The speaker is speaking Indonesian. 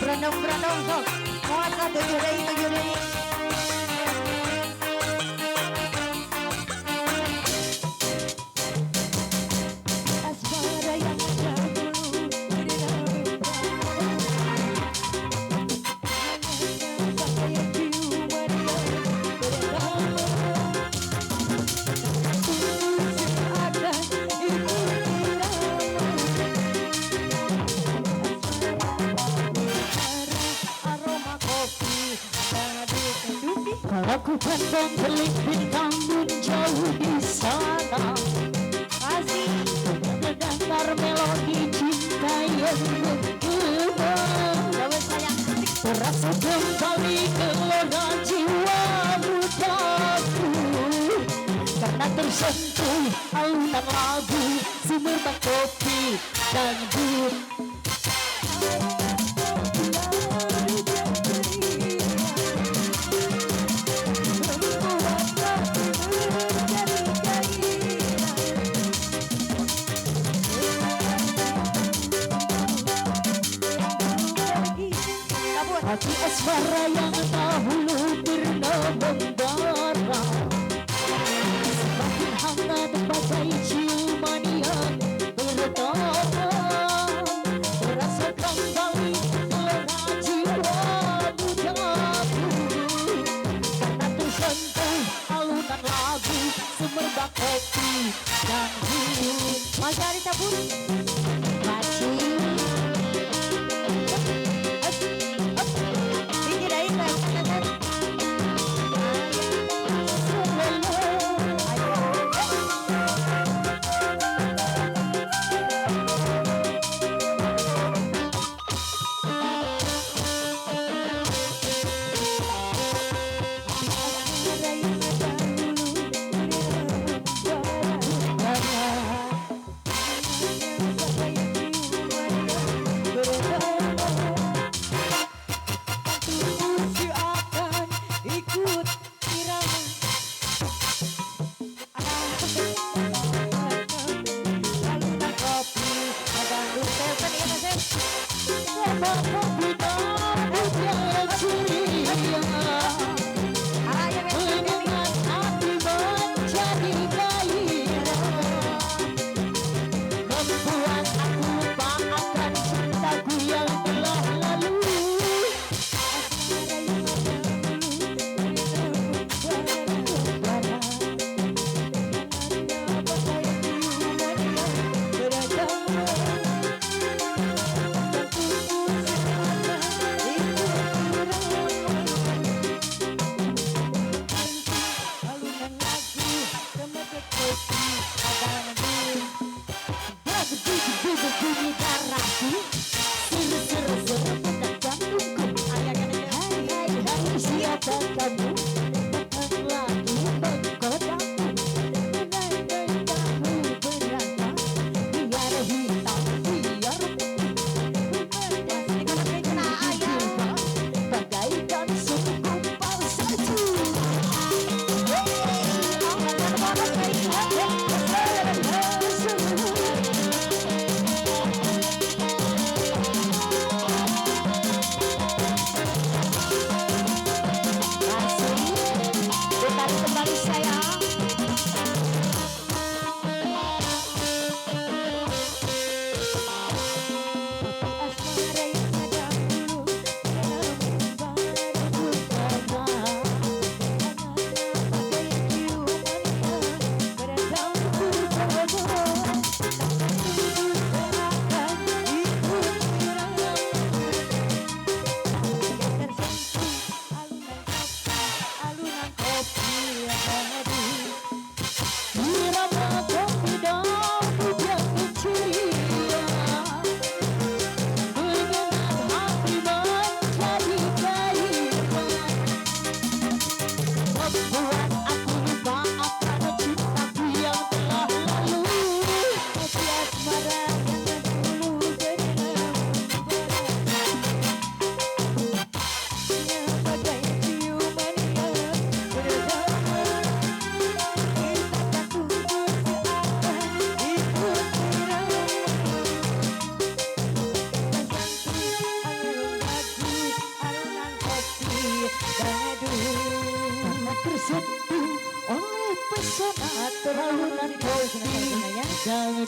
Berondong-berondong sok. Muat ka 7 deui. Asmara yang dahulu berdendam. Hanya yang jiwa dia berdendam. Ada ibu aroma kopi aku pandang telik bintang jauh di sana. Masih mendengar melodi cinta yang menggema. Terasa kembali gelora jiwa mudaku karena tersentuh alunan lagu semerbak kopi dangdut. Hati asmara yang dahulu pernah membara semakin hangat bagai ciuman yang pertama. Terasa kembali gelora jiwa mudaku karena tersentuh alunan lagu semerbak kopi dangdut. Masih ada tabur? Masih. tersentuh oleh pesona terlalu nanti sang